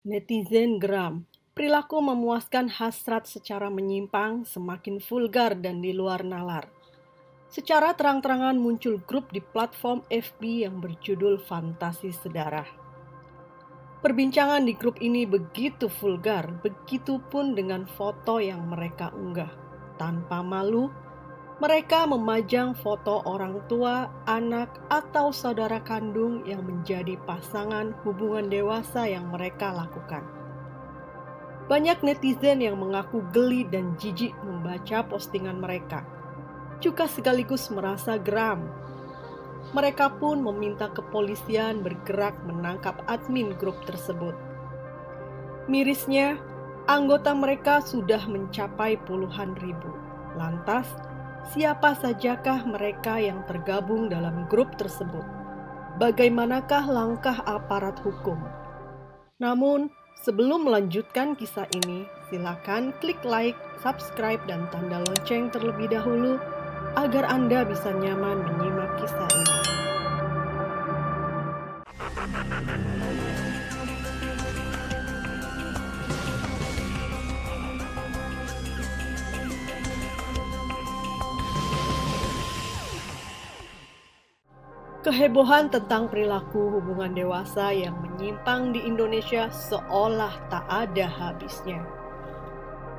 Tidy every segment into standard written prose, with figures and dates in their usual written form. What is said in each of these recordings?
Netizen geram. Perilaku memuaskan hasrat secara menyimpang, semakin vulgar dan di luar nalar. Secara terang-terangan muncul grup di platform FB yang berjudul Fantasi Sedarah. Perbincangan di grup ini begitu vulgar, begitupun dengan foto yang mereka unggah. Tanpa malu, mereka memajang foto orang tua, anak, atau saudara kandung yang menjadi pasangan hubungan dewasa yang mereka lakukan. Banyak netizen yang mengaku geli dan jijik membaca postingan mereka, juga sekaligus merasa geram. Mereka pun meminta kepolisian bergerak menangkap admin grup tersebut. Mirisnya, anggota mereka sudah mencapai puluhan ribu. Lantas, siapa sajakah mereka yang tergabung dalam grup tersebut? Bagaimanakah langkah aparat hukum? Namun, sebelum melanjutkan kisah ini, silakan klik like, subscribe, dan tanda lonceng terlebih dahulu agar Anda bisa nyaman menyimak kisah ini. Kehebohan tentang perilaku hubungan dewasa yang menyimpang di Indonesia seolah tak ada habisnya.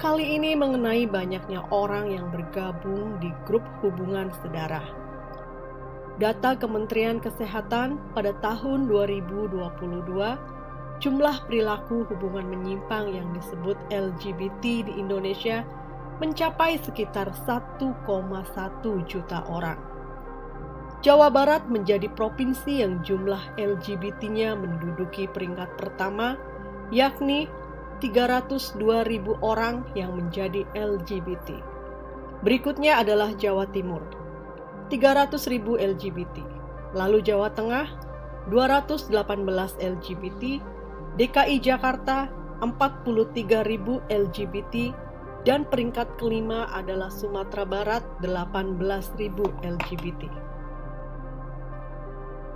Kali ini mengenai banyaknya orang yang bergabung di grup hubungan sedarah. Data Kementerian Kesehatan pada tahun 2022, jumlah perilaku hubungan menyimpang yang disebut LGBT di Indonesia mencapai sekitar 1,1 juta orang. Jawa Barat menjadi provinsi yang jumlah LGBT-nya menduduki peringkat pertama, yakni 302.000 orang yang menjadi LGBT. Berikutnya adalah Jawa Timur, 300.000 LGBT. Lalu Jawa Tengah, 218 LGBT, DKI Jakarta, 43.000 LGBT, dan peringkat kelima adalah Sumatera Barat, 18.000 LGBT.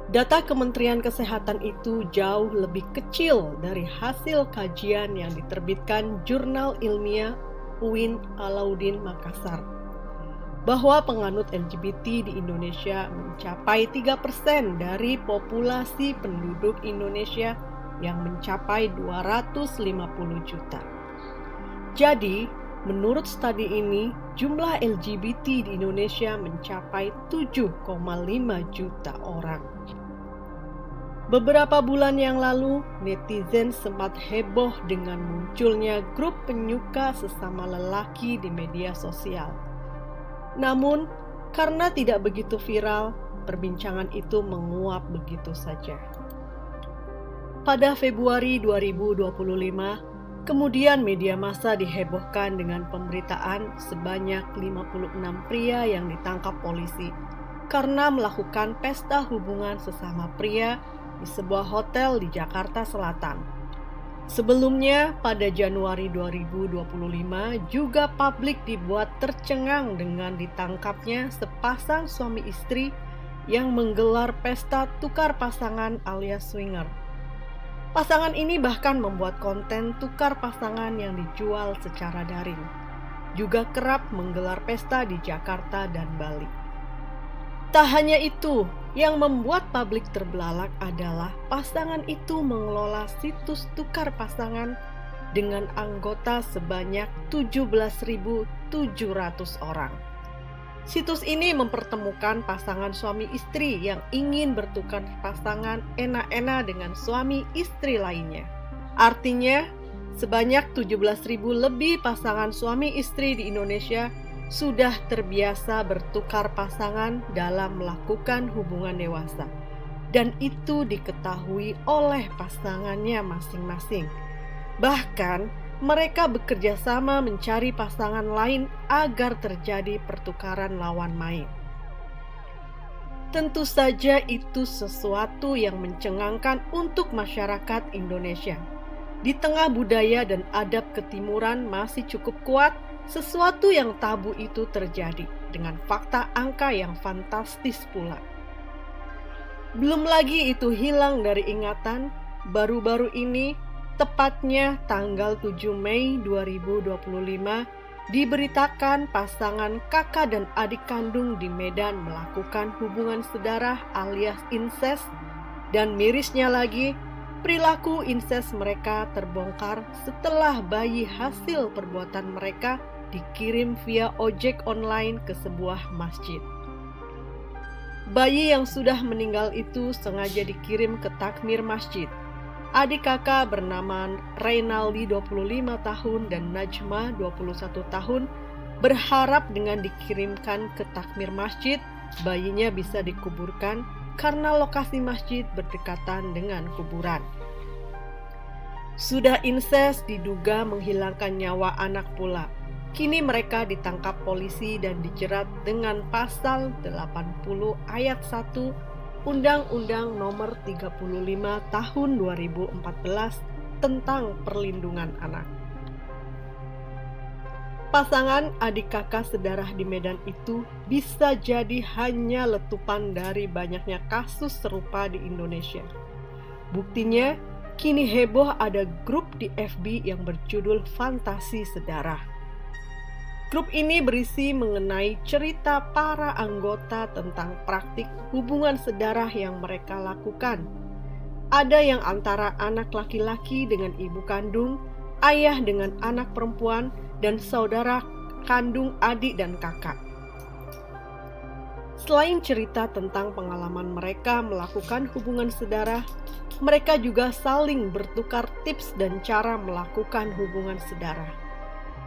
Data Kementerian Kesehatan itu jauh lebih kecil dari hasil kajian yang diterbitkan jurnal ilmiah UIN Alauddin Makassar, bahwa penganut LGBT di Indonesia mencapai 3% dari populasi penduduk Indonesia yang mencapai 250 juta. Jadi, menurut studi ini, jumlah LGBT di Indonesia mencapai 7,5 juta orang. Beberapa bulan yang lalu, netizen sempat heboh dengan munculnya grup penyuka sesama lelaki di media sosial. Namun, karena tidak begitu viral, perbincangan itu menguap begitu saja. Pada Februari 2025, kemudian media massa dihebohkan dengan pemberitaan sebanyak 56 pria yang ditangkap polisi karena melakukan pesta hubungan sesama pria di sebuah hotel di Jakarta Selatan. Sebelumnya, pada Januari 2025, juga publik dibuat tercengang dengan ditangkapnya sepasang suami istri yang menggelar pesta tukar pasangan alias swinger. Pasangan ini bahkan membuat konten tukar pasangan yang dijual secara daring. Juga kerap menggelar pesta di Jakarta dan Bali. Tak hanya itu, yang membuat publik terbelalak adalah pasangan itu mengelola situs tukar pasangan dengan anggota sebanyak 17.700 orang. Situs ini mempertemukan pasangan suami istri yang ingin bertukar pasangan enak-enak dengan suami istri lainnya. Artinya, sebanyak 17.000 lebih pasangan suami istri di Indonesia sudah terbiasa bertukar pasangan dalam melakukan hubungan dewasa, dan itu diketahui oleh pasangannya masing-masing. Bahkan, mereka bekerja sama mencari pasangan lain agar terjadi pertukaran lawan main. Tentu saja itu sesuatu yang mencengangkan untuk masyarakat Indonesia. Di tengah budaya dan adab ketimuran masih cukup kuat, sesuatu yang tabu itu terjadi dengan fakta angka yang fantastis pula. Belum lagi itu hilang dari ingatan, baru-baru ini Tepatnya tanggal 7 Mei 2025, diberitakan pasangan kakak dan adik kandung di Medan melakukan hubungan sedarah alias incest, dan mirisnya lagi, perilaku incest mereka terbongkar setelah bayi hasil perbuatan mereka dikirim via ojek online ke sebuah masjid. Bayi yang sudah meninggal itu sengaja dikirim ke takmir masjid. Adik kakak bernama Reynaldi 25 tahun dan Najma 21 tahun berharap dengan dikirimkan ke takmir masjid, bayinya bisa dikuburkan karena lokasi masjid berdekatan dengan kuburan. Sudah incest diduga menghilangkan nyawa anak pula. Kini mereka ditangkap polisi dan dijerat dengan pasal 80 ayat 1 Undang-Undang Nomor 35 Tahun 2014 tentang Perlindungan Anak. Pasangan adik kakak sedarah di Medan itu bisa jadi hanya letupan dari banyaknya kasus serupa di Indonesia. Buktinya, kini heboh ada grup di FB yang berjudul Fantasi Sedarah. Grup ini berisi mengenai cerita para anggota tentang praktik hubungan sedarah yang mereka lakukan. Ada yang antara anak laki-laki dengan ibu kandung, ayah dengan anak perempuan, dan saudara kandung adik dan kakak. Selain cerita tentang pengalaman mereka melakukan hubungan sedarah, mereka juga saling bertukar tips dan cara melakukan hubungan sedarah.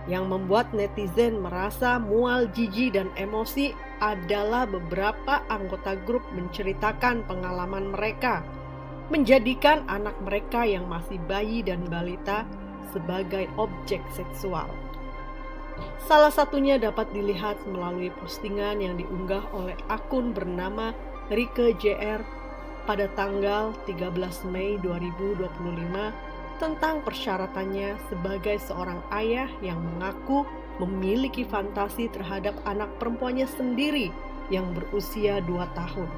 Yang membuat netizen merasa mual, jijik, dan emosi adalah beberapa anggota grup menceritakan pengalaman mereka, menjadikan anak mereka yang masih bayi dan balita sebagai objek seksual. Salah satunya dapat dilihat melalui postingan yang diunggah oleh akun bernama Rike JR pada tanggal 13 Mei 2025 tentang persyaratannya sebagai seorang ayah yang mengaku memiliki fantasi terhadap anak perempuannya sendiri yang berusia 2 tahun.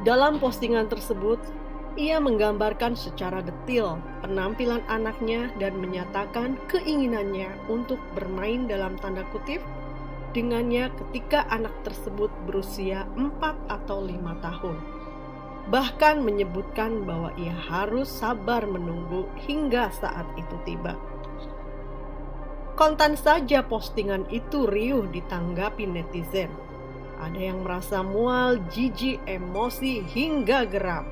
Dalam postingan tersebut, ia menggambarkan secara detail penampilan anaknya dan menyatakan keinginannya untuk bermain dalam tanda kutip dengannya ketika anak tersebut berusia 4 atau 5 tahun. Bahkan menyebutkan bahwa ia harus sabar menunggu hingga saat itu tiba. Kontan saja postingan itu riuh ditanggapi netizen. Ada yang merasa mual, jijik, emosi, hingga geram.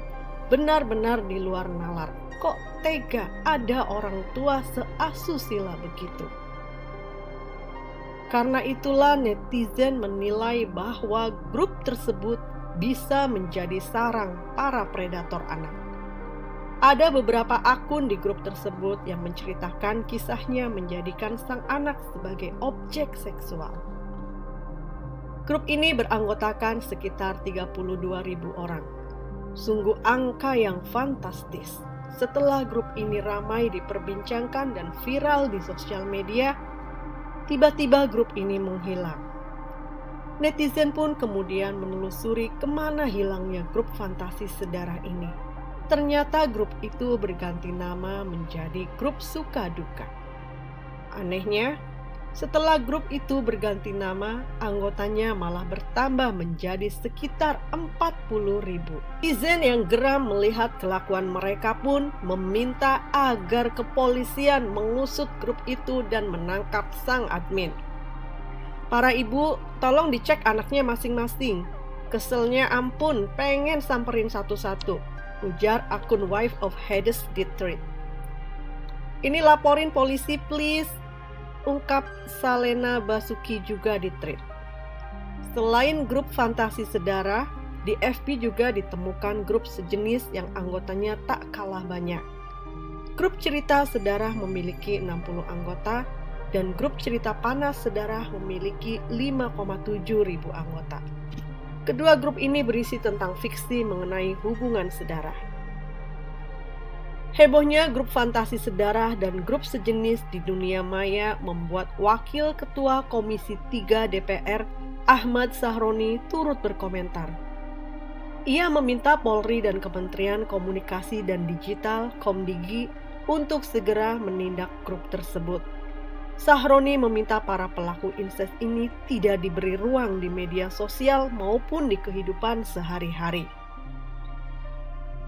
Benar-benar di luar nalar. Kok tega ada orang tua seasusila begitu? Karena itulah netizen menilai bahwa grup tersebut bisa menjadi sarang para predator anak. Ada beberapa akun di grup tersebut yang menceritakan kisahnya menjadikan sang anak sebagai objek seksual. Grup ini beranggotakan sekitar 32.000 orang. Sungguh angka yang fantastis. Setelah grup ini ramai diperbincangkan dan viral di sosial media, tiba-tiba grup ini menghilang. Netizen pun kemudian menelusuri kemana hilangnya grup fantasi sedarah ini. Ternyata grup itu berganti nama menjadi grup suka duka. Anehnya, setelah grup itu berganti nama, anggotanya malah bertambah menjadi sekitar 40.000. Netizen yang geram melihat kelakuan mereka pun meminta agar kepolisian mengusut grup itu dan menangkap sang admin. Para ibu, tolong dicek anaknya masing-masing. Keselnya ampun, pengen samperin satu-satu, ujar akun Wife of Hades di tweet. Ini laporin polisi please, ungkap Salena Basuki juga di tweet. Selain grup fantasi sedarah, di FB juga ditemukan grup sejenis yang anggotanya tak kalah banyak. Grup cerita sedarah memiliki 60 anggota, dan grup cerita panas sedarah memiliki 5,7 ribu anggota. Kedua grup ini berisi tentang fiksi mengenai hubungan sedarah. Hebohnya grup fantasi sedarah dan grup sejenis di dunia maya membuat Wakil Ketua Komisi 3 DPR Ahmad Sahroni turut berkomentar. Ia meminta Polri dan Kementerian Komunikasi dan Digital (Komdigi) untuk segera menindak grup tersebut. Sahroni meminta para pelaku incest ini tidak diberi ruang di media sosial maupun di kehidupan sehari-hari.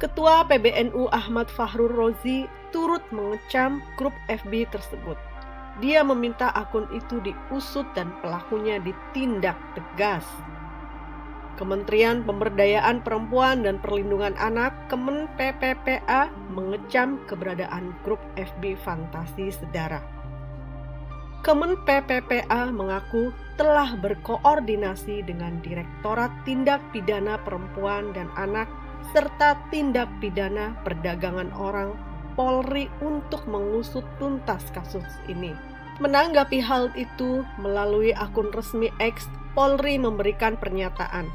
Ketua PBNU Ahmad Fahrur Rozi turut mengecam grup FB tersebut. Dia meminta akun itu diusut dan pelakunya ditindak tegas. Kementerian Pemberdayaan Perempuan dan Perlindungan Anak (Kemen PPPA) mengecam keberadaan grup FB Fantasi Sedara. Kemen PPPA mengaku telah berkoordinasi dengan Direktorat Tindak Pidana Perempuan dan Anak serta Tindak Pidana Perdagangan Orang Polri untuk mengusut tuntas kasus ini. Menanggapi hal itu, melalui akun resmi X, Polri memberikan pernyataan.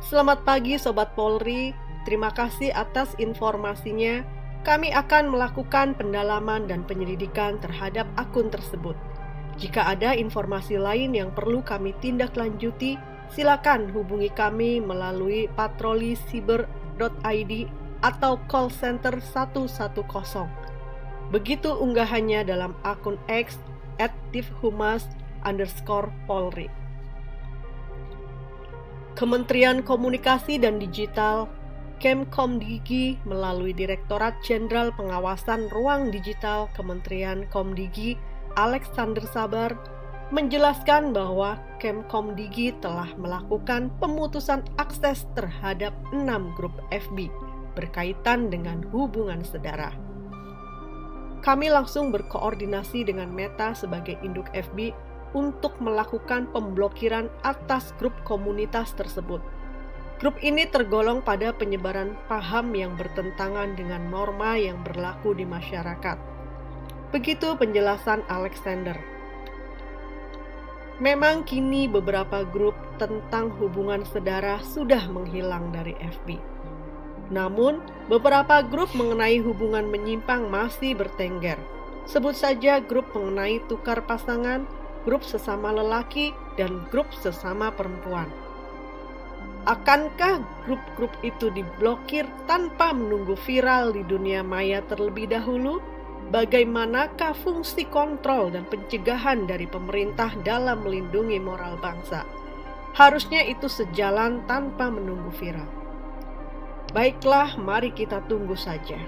Selamat pagi Sobat Polri, terima kasih atas informasinya. Kami akan melakukan pendalaman dan penyelidikan terhadap akun tersebut. Jika ada informasi lain yang perlu kami tindak lanjuti, silakan hubungi kami melalui patrolisiber.id atau call center 110. Begitu unggahannya dalam akun X @divhumas_Polri. Kementerian Komunikasi dan Digital Kemkomdigi melalui Direktorat Jenderal Pengawasan Ruang Digital Kementerian Komdigi Alexander Sabar menjelaskan bahwa Kemkomdigi telah melakukan pemutusan akses terhadap 6 grup FB berkaitan dengan hubungan sedara. Kami langsung berkoordinasi dengan Meta sebagai induk FB untuk melakukan pemblokiran atas grup komunitas tersebut. Grup ini tergolong pada penyebaran paham yang bertentangan dengan norma yang berlaku di masyarakat. Begitu penjelasan Alexander. Memang kini beberapa grup tentang hubungan sedara sudah menghilang dari FB. Namun, beberapa grup mengenai hubungan menyimpang masih bertengger. Sebut saja grup mengenai tukar pasangan, grup sesama lelaki, dan grup sesama perempuan. Akankah grup-grup itu diblokir tanpa menunggu viral di dunia maya terlebih dahulu? Bagaimanakah fungsi kontrol dan pencegahan dari pemerintah dalam melindungi moral bangsa? Harusnya itu sejalan tanpa menunggu viral. Baiklah, mari kita tunggu saja.